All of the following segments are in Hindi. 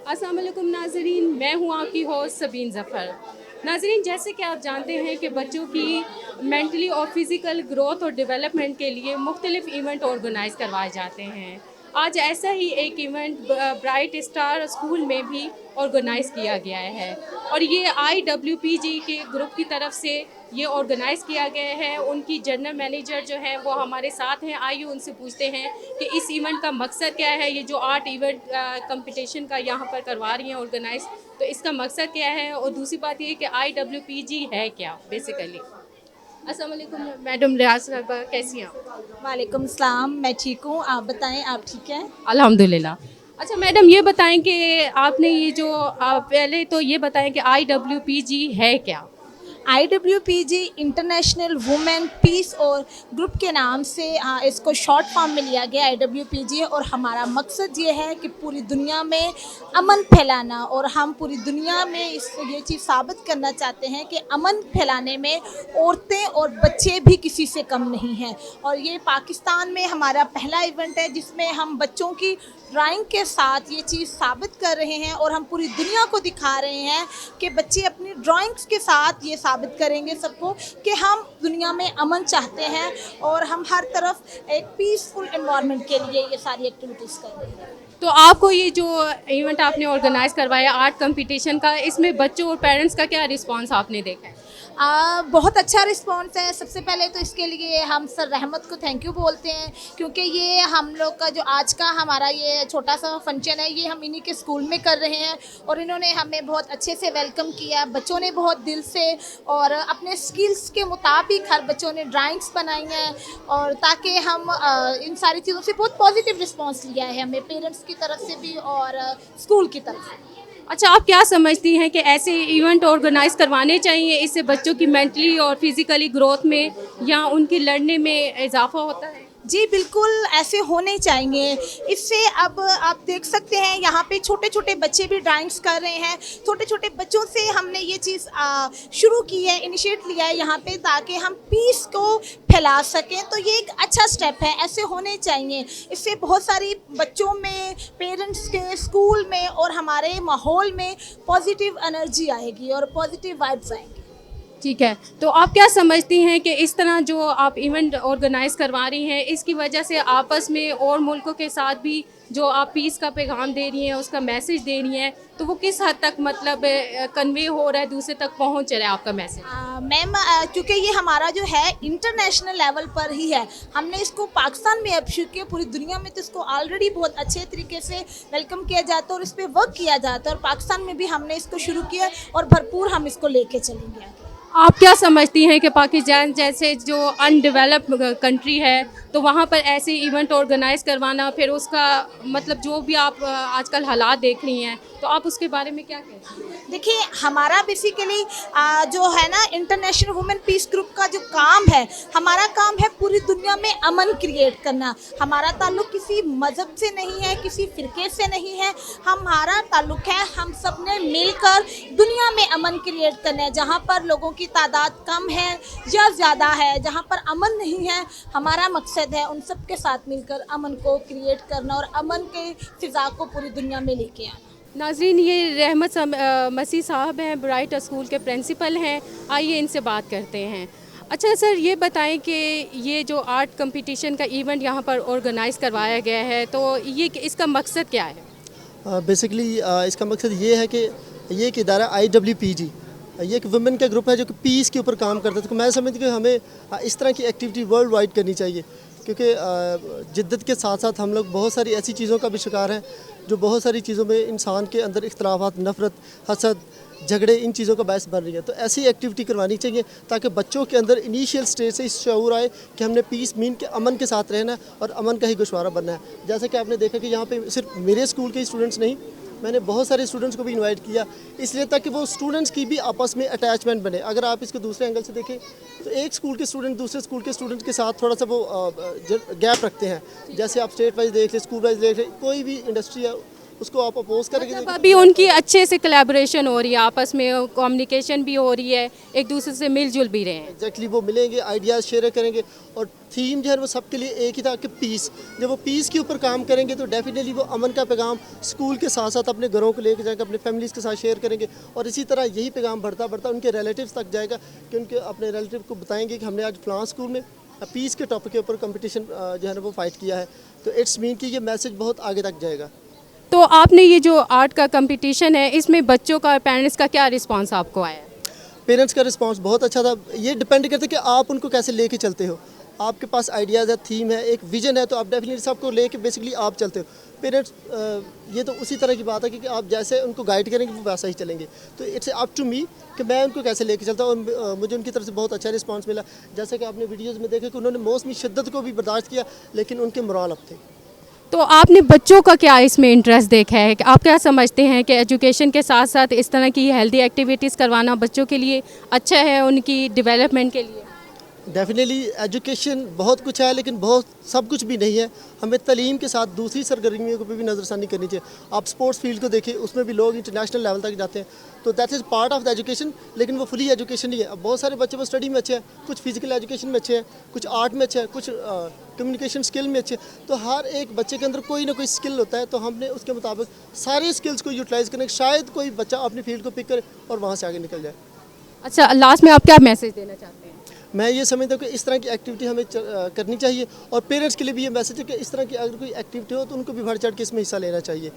अस्सलाम वालेकुम नाज़रीन, मैं हूँ आपकी होस्ट सबीन ज़फ़र। नाज़रीन, जैसे कि आप जानते हैं कि बच्चों की मेंटली और फिज़िकल ग्रोथ और डेवलपमेंट के लिए मुख्तलिफ़ इवेंट ऑर्गेनाइज़ करवाए जाते हैं। आज ऐसा ही एक इवेंट ब्राइट स्टार स्कूल में भी ऑर्गेनाइज़ किया गया है और ये IWPG के ग्रुप की तरफ से ये ऑर्गेनाइज़ किया गया है। उनकी जनरल मैनेजर जो हैं वो हमारे साथ हैं। आइए उनसे पूछते हैं कि इस इवेंट का मकसद क्या है। ये जो आर्ट इवेंट कंपटीशन का यहाँ पर करवा रही हैं ऑर्गेनाइज़, तो इसका मकसद क्या है और दूसरी बात ये कि IWPG है क्या बेसिकली। अस्सलाम वालेकुम मैडम रियाज साहबा, कैसी हैं आप? वालेकुम सलाम। मैं ठीक हूँ, आप बताएं, आप ठीक हैं? अल्हम्दुलिल्लाह। अच्छा मैडम, ये बताएं कि आपने ये जो पहले तो ये बताएं कि IWPG है क्या? IWPG इंटरनेशनल वुमेन पीस और ग्रुप के नाम से इसको शॉर्ट फॉर्म में लिया गया IWPG और हमारा मकसद ये है कि पूरी दुनिया में अमन फैलाना और हम पूरी दुनिया में ये चीज़ साबित करना चाहते हैं कि अमन फैलाने में औरतें और बच्चे भी किसी से कम नहीं हैं। और ये पाकिस्तान में हमारा पहला इवेंट है जिसमें हम बच्चों की ड्राइंग के साथ ये चीज़ साबित कर रहे हैं और हम पूरी दुनिया को दिखा रहे हैं कि बच्चे अपनी ड्राइंग्स के साथ ये साबित करेंगे सबको कि हम दुनिया में अमन चाहते हैं और हम हर तरफ एक पीसफुल एनवायरनमेंट के लिए ये सारी एक्टिविटीज़ कर रहे हैं। तो आपको ये जो इवेंट आपने ऑर्गेनाइज करवाया आर्ट कंपटीशन का, इसमें बच्चों और पेरेंट्स का क्या रिस्पांस आपने देखा है? बहुत अच्छा रिस्पॉन्स है। सबसे पहले तो इसके लिए हम सर रहमत को थैंक यू बोलते हैं क्योंकि ये हम लोग का जो आज का हमारा ये छोटा सा फंक्शन है ये हम इन्हीं के स्कूल में कर रहे हैं और इन्होंने हमें बहुत अच्छे से वेलकम किया। बच्चों ने बहुत दिल से और अपने स्किल्स के मुताबिक हर बच्चों ने ड्राइंग्स बनाई हैं और ताकि हम इन सारी चीज़ों से बहुत पॉजिटिव रिस्पॉन्स लिया है हमें पेरेंट्स की तरफ से भी और स्कूल की तरफ से। अच्छा, आप क्या समझती हैं कि ऐसे इवेंट ऑर्गेनाइज करवाने चाहिए, इससे बच्चों की मेंटली और फिजिकली ग्रोथ में या उनके लड़ने में इजाफा होता है? जी बिल्कुल, ऐसे होने चाहिए। इससे अब आप देख सकते हैं यहाँ पे छोटे-छोटे बच्चे भी ड्राइंग्स कर रहे हैं। छोटे-छोटे बच्चों से हमने ये चीज़ शुरू की है, इनिशिएट लिया है यहाँ पे ताकि हम पीस को फैला सकें। तो ये एक अच्छा स्टेप है, ऐसे होने चाहिए। इससे बहुत सारी बच्चों में, पेरेंट्स के, स्कूल में और हमारे माहौल में पॉजिटिव एनर्जी आएगी और पॉजिटिव वाइब्स आएँगी। ठीक है, तो आप क्या समझती हैं कि इस तरह जो आप इवेंट ऑर्गेनाइज करवा रही हैं, इसकी वजह से आपस में और मुल्कों के साथ भी जो आप पीस का पैगाम दे रही हैं, उसका मैसेज दे रही हैं, तो वो किस हद तक मतलब कन्वे हो रहा है, दूसरे तक पहुंच रहा है आपका मैसेज? मैम, क्योंकि ये हमारा जो है इंटरनेशनल लेवल पर ही है। हमने इसको पाकिस्तान में अब शुरू किया, पूरी दुनिया में तो इसको ऑलरेडी बहुत अच्छे तरीके से वेलकम किया जाता है और इस पर वर्क किया जाता है और पाकिस्तान में भी हमने इसको शुरू किया और भरपूर हम इसको लेके चलेंगे आगे। आप क्या समझती हैं कि पाकिस्तान जैसे जो अनडेवलप कंट्री है, तो वहाँ पर ऐसे इवेंट ऑर्गेनाइज करवाना, फिर उसका मतलब जो भी आप आजकल हालात देख रही हैं, तो आप उसके बारे में क्या कहती हैं? देखिए, हमारा बेसिकली जो है ना इंटरनेशनल वुमेन पीस ग्रुप का जो काम है, हमारा काम है पूरी दुनिया में अमन क्रिएट करना। हमारा ताल्लुक किसी मज़हब से नहीं है, किसी फ़िरके से नहीं है। हमारा ताल्लुक है हम सब ने मिलकर दुनिया में अमन क्रिएट करना है। जहाँ पर लोगों की तादाद कम है या ज़्यादा है, जहाँ पर अमन नहीं है, हमारा मकसद है उन सब के साथ मिलकर अमन को क्रिएट करना और अमन के फ़िज़ा को पूरी दुनिया में लेके आना। नाज़रीन, ये मसीह साहब हैं, ब्राइट स्कूल के प्रिंसिपल हैं। आइए इनसे बात करते हैं। अच्छा सर, ये बताएं कि ये जो आर्ट कंपटीशन का इवेंट यहाँ पर ऑर्गेनाइज करवाया गया है, तो ये इसका मकसद क्या है? बेसिकली इसका मकसद ये है कि ये एक इदारा IWPG, ये एक वुमेन का ग्रुप है जो कि पीस के ऊपर काम करता है। तो मैं समझती हूँ कि हमें इस तरह की एक्टिविटी वर्ल्ड वाइड करनी चाहिए क्योंकि जिद्दत के साथ साथ हम लोग बहुत सारी ऐसी चीज़ों का भी शिकार हैं जो बहुत सारी चीज़ों में इंसान के अंदर इख्तलाफात, नफ़रत, हसद, झगड़े, इन चीज़ों का बायस बन रही है। तो ऐसी एक्टिविटी करवानी चाहिए ताकि बच्चों के अंदर इनिशियल स्टेज से इस शऊर आए कि हमने पीस मीन के अमन के साथ रहना है और अमन का ही गोशवारा बनना है। जैसा कि आपने देखा कि यहाँ पे सिर्फ मेरे स्कूल के स्टूडेंट्स नहीं, मैंने बहुत सारे स्टूडेंट्स को भी इनवाइट किया, इसलिए ताकि वो स्टूडेंट्स की भी आपस में अटैचमेंट बने। अगर आप इसको दूसरे एंगल से देखें तो एक स्कूल के स्टूडेंट दूसरे स्कूल के स्टूडेंट के साथ थोड़ा सा वो गैप रखते हैं। जैसे आप स्टेट वाइज देख लें, स्कूल वाइज देख लें, कोई भी इंडस्ट्री है उसको आप अपोज करेंगे। मतलब अभी उनकी अच्छे से कोलैबोरेशन हो रही है, आपस में कम्युनिकेशन भी हो रही है, एक दूसरे से मिलजुल भी रहे हैं। एग्जैक्टली वो मिलेंगे, आइडियाज़ शेयर करेंगे और थीम जो है वो सबके लिए एक ही था कि पीस। जब वो पीस के ऊपर काम करेंगे तो डेफिनेटली वो अमन का पैगाम स्कूल के साथ साथ अपने घरों को लेकर जाएंगे, अपने फैमिलीज़ के साथ शेयर करेंगे और इसी तरह यही पैगाम बढ़ता बढ़ता उनके रिलेटिव्स तक जाएगा कि उनके अपने रिलेटिव को बताएंगे कि हमने आज फलां स्कूल में पीस के टॉपिक के ऊपर कंपटीशन जो है ना वो फाइट किया है। तो इट्स मीन कि ये मैसेज बहुत आगे तक जाएगा। तो आपने ये जो आर्ट का कंपटीशन है, इसमें बच्चों का और पेरेंट्स का क्या रिस्पांस आपको आया? पेरेंट्स का रिस्पांस बहुत अच्छा था। ये डिपेंड करता है कि आप उनको कैसे लेके चलते हो। आपके पास आइडियाज़ है, थीम है, एक विजन है, तो आप डेफिनेटली सबको लेके बेसिकली आप चलते हो। पेरेंट्स ये तो उसी तरह की बात है कि आप जैसे उनको गाइड करेंगे वो वैसा ही चलेंगे। तो इट्स अप टू मी कि मैं उनको कैसे लेके चलता हूँ और मुझे उनकी तरफ से बहुत अच्छा रिस्पांस मिला। जैसे कि आपने वीडियोज़ में देखा कि उन्होंने मौसमी शिद्दत को भी बर्दाश्त किया, लेकिन उनके मोराल अप थे। तो आपने बच्चों का क्या इसमें इंटरेस्ट देखा है? आप क्या समझते हैं कि एजुकेशन के साथ साथ इस तरह की हेल्दी एक्टिविटीज़ करवाना बच्चों के लिए अच्छा है, उनकी डेवलपमेंट के लिए? डेफिनेटली एजुकेशन बहुत कुछ है, लेकिन बहुत सब कुछ भी नहीं है। हमें तालीम के साथ दूसरी सरगर्मियों को भी नज़रसानी करनी चाहिए। आप स्पोर्ट्स फील्ड को देखिए, उसमें भी लोग इंटरनेशनल लेवल तक जाते हैं, तो that is part of the education, लेकिन वो फुली एजुकेशन नहीं है। अब बहुत सारे बच्चे वो स्टडी में अच्छे हैं, कुछ फिजिकल एजुकेशन में अच्छे हैं, कुछ आर्ट में अच्छे हैं, कुछ कम्युनिकेशन स्किल में अच्छे हैं। तो हर एक बच्चे के अंदर कोई ना कोई स्किल होता है, तो हमने उसके मुताबिक सारे स्किल्स को यूटिलाइज़ करें, शायद कोई बच्चा अपनी फील्ड को पिक करे और वहाँ से आगे निकल जाए। अच्छा, लास्ट में आप क्या मैसेज देना चाहते हैं? मैं ये समझता हूँ कि इस तरह की एक्टिविटी हमें करनी चाहिए और पेरेंट्स के लिए भी ये मैसेज है कि इस तरह की अगर कोई एक्टिविटी हो तो उनको भी बढ़ चढ़ के इसमें हिस्सा लेना चाहिए।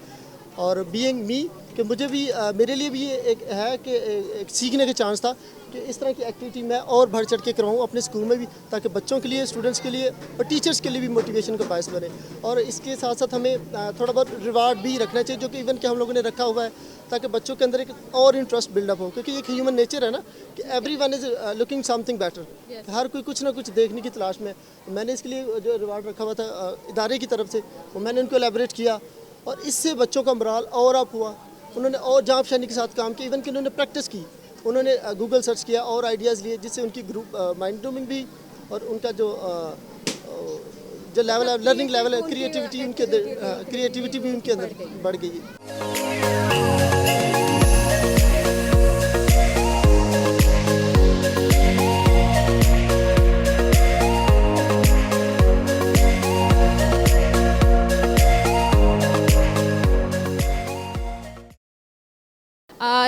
और बीइंग मी कि मुझे भी मेरे लिए भी ये एक है कि एक सीखने का चांस था कि इस तरह की एक्टिविटी मैं और बढ़ चढ़ के करवाऊँ अपने स्कूल में भी, ताकि बच्चों के लिए, स्टूडेंट्स के लिए और टीचर्स के लिए भी मोटिवेशन का बायस बने। और इसके साथ साथ हमें थोड़ा बहुत रिवार्ड भी रखना चाहिए, जो कि इवन कि हम लोगों ने रखा हुआ है, ताकि बच्चों के अंदर एक और इंटरेस्ट बिल्डअप हो, क्योंकि एक ह्यूमन नेचर है ना कि everyone is looking something better. हर कोई कुछ ना कुछ देखने की तलाश में। मैंने इसके लिए जो रिवार्ड रखा हुआ था इदारे की तरफ से, वो मैंने उनको एलेबरेट किया और इससे बच्चों का मोराल और अप हुआ। उन्होंने और जांपशानी के साथ काम किया, इवन कि उन्होंने प्रैक्टिस की, उन्होंने गूगल सर्च किया और आइडियाज़ लिए, जिससे उनकी ग्रुप माइंड ब्लूमिंग भी और उनका जो लेवल है, लर्निंग लेवल है, क्रिएटिविटी उनके क्रिएटिविटी भी उनके अंदर बढ़ गई है।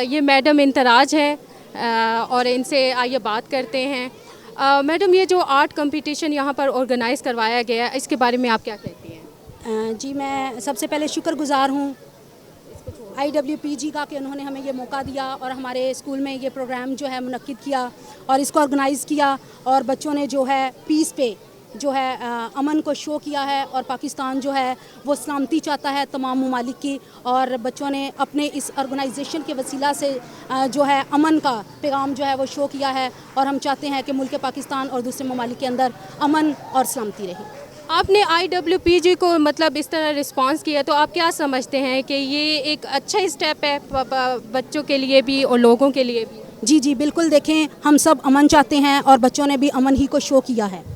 ये मैडम इंतराज है और इनसे आइए बात करते हैं। मैडम, ये जो आर्ट कंपटीशन यहाँ पर ऑर्गेनाइज़ करवाया गया है, इसके बारे में आप क्या कहती हैं? जी, मैं सबसे पहले शुक्रगुज़ार हूँ IWPG का कि उन्होंने हमें ये मौका दिया और हमारे स्कूल में ये प्रोग्राम जो है मुनक्किद किया और इसको ऑर्गेनाइज़ किया और बच्चों ने जो है पीस पे जो है अमन को शो किया है और पाकिस्तान जो है वो सलामती चाहता है तमाम ममालिक की, और बच्चों ने अपने इस ऑर्गेनाइजेशन के वसीला से जो है अमन का पैगाम जो है वो शो किया है और हम चाहते हैं कि मुल्क पाकिस्तान और दूसरे ममालिक के अंदर अमन और सलामती रहे। आपने IWPG को मतलब इस तरह रिस्पांस किया, तो आप क्या समझते हैं कि ये एक अच्छा स्टेप है बच्चों के लिए भी और लोगों के लिए भी? जी जी बिल्कुल, देखें हम सब अमन चाहते हैं और बच्चों ने भी अमन ही को शो किया है।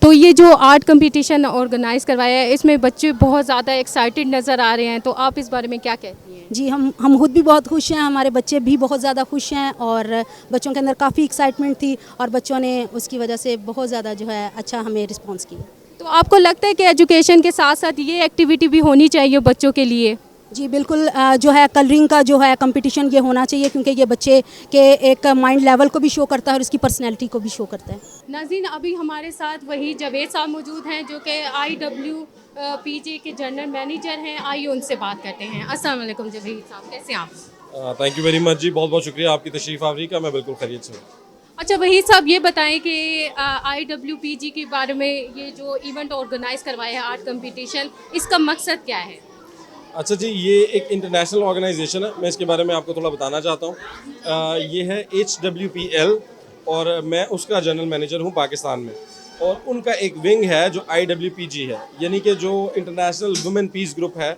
तो ये जो आर्ट कंपटीशन ऑर्गेनाइज़ करवाया है, इसमें बच्चे बहुत ज़्यादा एक्साइटेड नज़र आ रहे हैं, तो आप इस बारे में क्या कहती हैं? जी, हम खुद भी बहुत खुश हैं, हमारे बच्चे भी बहुत ज़्यादा खुश हैं और बच्चों के अंदर काफ़ी एक्साइटमेंट थी और बच्चों ने उसकी वजह से बहुत ज़्यादा जो है अच्छा हमें रिस्पांस किया। तो आपको लगता है कि एजुकेशन के साथ साथ ये एक्टिविटी भी होनी चाहिए बच्चों के लिए? जी बिल्कुल, जो है कलरिंग का जो है कंपटीशन ये होना चाहिए, क्योंकि ये बच्चे के एक माइंड लेवल को भी शो करता है और उसकी पर्सनैलिटी को भी शो करता है। नाज़रीन, अभी हमारे साथ वही जावेद साहब मौजूद हैं जो कि IWPG के जनरल मैनेजर हैं। आइए उनसे बात करते हैं। अस्सलाम वालेकुम जावेद साहब, कैसे हैं आप? थैंक यू वेरी मच जी, बहुत बहुत शुक्रिया आपकी तशरीफ़ आवरी का। मैं बिल्कुल खैरियत से हूँ। अच्छा वही साहब, ये बताएं कि IWPG के बारे में ये जो इवेंट ऑर्गेनाइज करवाया है आर्ट कंपटीशन, इसका मकसद क्या है? अच्छा जी, ये एक इंटरनेशनल ऑर्गेनाइजेशन है, मैं इसके बारे में आपको थोड़ा बताना चाहता हूँ। ये है HWPL और मैं उसका जनरल मैनेजर हूँ पाकिस्तान में, और उनका एक विंग है जो IWPG है, यानी कि जो इंटरनेशनल वुमेन पीस ग्रुप है,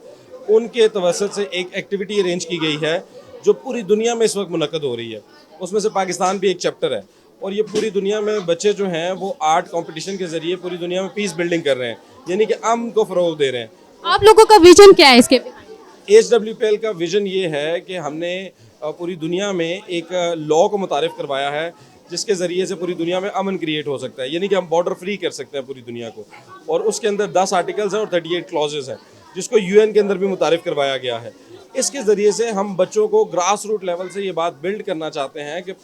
उनके तवसत से एक एक्टिविटी अरेंज की गई है जो पूरी दुनिया में इस वक्त मुनक्कद हो रही है। उसमें से पाकिस्तान भी एक चैप्टर है और ये पूरी दुनिया में बच्चे जो हैं वो आर्ट कंपटीशन के ज़रिए पूरी दुनिया में पीस बिल्डिंग कर रहे हैं, यानी कि अमन को फ़रोग़ दे रहे हैं। आप लोगों का विजन क्या है इसके? HWPL का विज़न ये है कि हमने पूरी दुनिया में एक लॉ को मुतारिफ़ करवाया है जिसके ज़रिए से पूरी दुनिया में अमन क्रिएट हो सकता है, यानी कि हम बॉर्डर फ्री कर सकते हैं पूरी दुनिया को। और उसके अंदर 10 आर्टिकल्स हैं और 38 क्लॉजेज़ हैं जिसको UN के अंदर भी मुतारिफ़ करवाया गया है। इसके ज़रिए से हम बच्चों को ग्रास रूट लेवल से ये बात बिल्ड करना चाहते हैं कि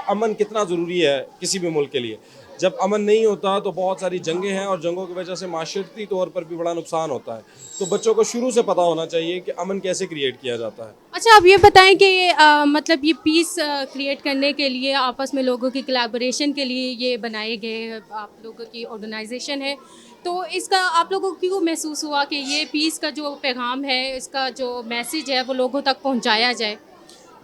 अमन कितना ज़रूरी है किसी भी मुल्क के लिए। जब अमन नहीं होता तो बहुत सारी जंगें हैं और जंगों की वजह से माशरती तौर पर भी बड़ा नुकसान होता है। तो बच्चों को शुरू से पता होना चाहिए कि अमन कैसे क्रिएट किया जाता है। अच्छा, आप ये बताएं कि मतलब ये पीस क्रिएट करने के लिए आपस में लोगों की कोलैबोरेशन के लिए ये बनाए गए आप लोगों की ऑर्गेनाइजेशन है, तो इसका आप लोगों को क्यों महसूस हुआ कि ये पीस का जो पैगाम है, इसका जो मैसेज है वो लोगों तक पहुंचाया जाए?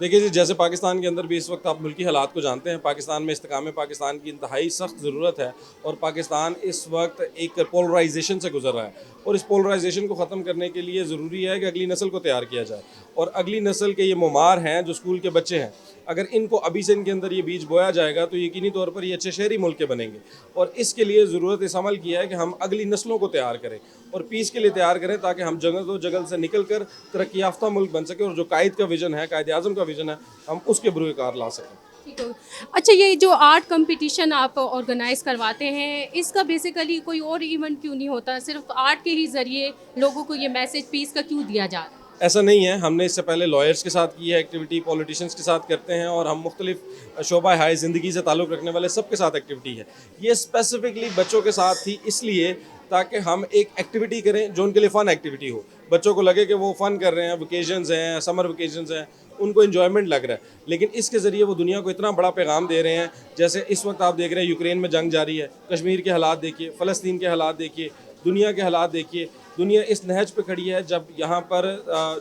देखिए जी, जैसे पाकिस्तान के अंदर भी इस वक्त आप मुल्की हालात को जानते हैं, पाकिस्तान में इस्तेकाम पाकिस्तान की इंतहाई सख्त ज़रूरत है और पाकिस्तान इस वक्त एक पोलराइजेशन से गुजर रहा है और इस पोलराइजेशन को ख़त्म करने के लिए ज़रूरी है कि अगली नस्ल को तैयार किया जाए। और अगली नस्ल के ये मुमार हैं जो स्कूल के बच्चे हैं, अगर इनको अभी से इनके अंदर ये बीज बोया जाएगा तो यकीनी तौर पर ये अच्छे शहरी मुल्क के बनेंगे। और इसके लिए ज़रूरत इस अमल की है कि हम अगली नस्लों को तैयार करें और पीस के लिए तैयार करें ताकि हम जगल से निकल कर तरक्की याफ्ता मुल्क बन सके और जो कायद का विज़न है, कायद आज़म का विज़न है, हम उसके बुरुकार ला सकें। ठीक है। अच्छा, ये जो आर्ट कंपटीशन आप ऑर्गेनाइज करवाते हैं, इसका बेसिकली कोई और इवेंट क्यों नहीं होता? सिर्फ आर्ट के ही ज़रिए लोगों को ये मैसेज पीस का क्यों दिया जा रहा है? ऐसा नहीं है, हमने इससे पहले लॉयर्स के साथ की है एक्टिविटी, पॉलिटिशियंस के साथ करते हैं और हम मुख्तलिफ शोबा हाय ज़िंदगी से ताल्लुक़ रखने वाले सबके साथ एक्टिविटी है। ये स्पेसिफिकली बच्चों के साथ थी इसलिए ताकि हम एक एक्टिविटी करें जो उनके लिए फ़न एक्टिविटी हो, बच्चों को लगे कि वो फ़न कर रहे हैं, वेकेशंस हैं, समर वेकेशंस हैं, उनको इन्जॉयमेंट लग रहा है। लेकिन इसके ज़रिए वो दुनिया को इतना बड़ा पैगाम दे रहे हैं। जैसे इस वक्त आप देख रहे हैं यूक्रेन में जंग जारी है, कश्मीर के हालात देखिए, फ़लस्तीन के हालात देखिए, दुनिया के हालात देखिए। दुनिया इस नहज पे खड़ी है जब यहाँ पर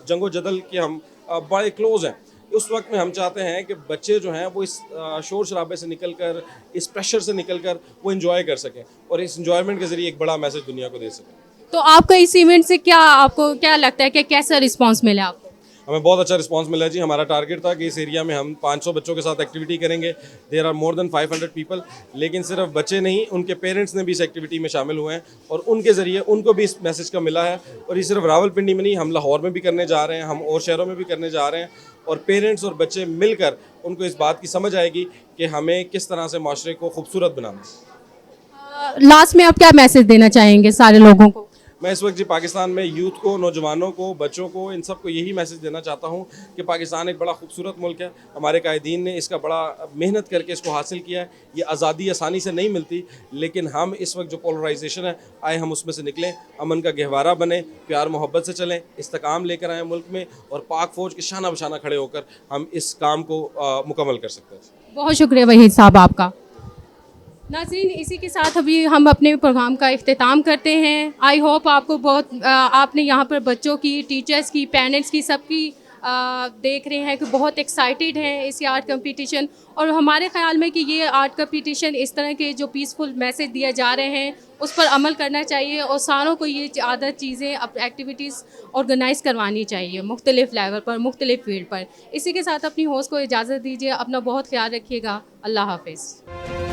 जंगो जदल के हम बड़े क्लोज़ हैं। उस वक्त में हम चाहते हैं कि बच्चे जो हैं वो इस शोर शराबे से निकल कर, इस प्रेशर से निकल कर वो इन्जॉय कर सकें और इस इन्जॉयमेंट के ज़रिए एक बड़ा मैसेज दुनिया को दे सकें। तो आपका इस इवेंट से क्या आपको क्या लगता है कि कैसा रिस्पांस मिला आपको? हमें बहुत अच्छा रिस्पांस मिला जी। हमारा टारगेट था कि इस एरिया में हम 500 बच्चों के साथ एक्टिविटी करेंगे। There are more than 500 people. लेकिन सिर्फ बच्चे नहीं, उनके पेरेंट्स ने भी इस एक्टिविटी में शामिल हुए हैं और उनके ज़रिए उनको भी इस मैसेज का मिला है। और ये सिर्फ रावलपिंडी में नहीं, हम लाहौर में भी करने जा रहे हैं, हम और शहरों में भी करने जा रहे हैं और पेरेंट्स और बच्चे मिलकर उनको इस बात की समझ आएगी कि हमें किस तरह से माशरे को खूबसूरत बनाना है। लास्ट में आप क्या मैसेज देना चाहेंगे सारे लोगों को? मैं इस वक्त जी पाकिस्तान में यूथ को, नौजवानों को, बच्चों को, इन सब को यही मैसेज देना चाहता हूँ कि पाकिस्तान एक बड़ा खूबसूरत मुल्क है। हमारे कायदीन ने इसका बड़ा मेहनत करके इसको हासिल किया है। ये आज़ादी आसानी से नहीं मिलती, लेकिन हम इस वक्त जो पोलराइजेशन है, आए हम उसमें से निकलें, अमन का गहवारा बने, प्यार मोहब्बत से चलें, इस्तेकाम लेकर आएँ मुल्क में और पाक फ़ौज के शाना बशाना खड़े होकर हम इस काम को मुकम्मल कर सकते हैं। बहुत शुक्रिया वहीद साहब आपका। नाज़रीन, इसी के साथ अभी हम अपने प्रोग्राम का इख्तिताम करते हैं। आई होप आपको आपने यहाँ पर बच्चों की, टीचर्स की, पेरेंट्स की, सबकी देख रहे हैं कि बहुत एक्साइटेड हैं इस आर्ट कंपटीशन। और हमारे ख़्याल में कि ये आर्ट कंपटीशन इस तरह के जो पीसफुल मैसेज दिए जा रहे हैं उस पर अमल करना चाहिए और सारों को ये आदत चीज़ें एक्टिविटीज़ ऑर्गेनाइज़ करवानी चाहिए मुख्तलिफ लेवल पर, मुख्तलिफ फील्ड पर। इसी के साथ अपनी होस्ट को इजाज़त दीजिए। अपना बहुत ख्याल रखिएगा। अल्लाह हाफिज़।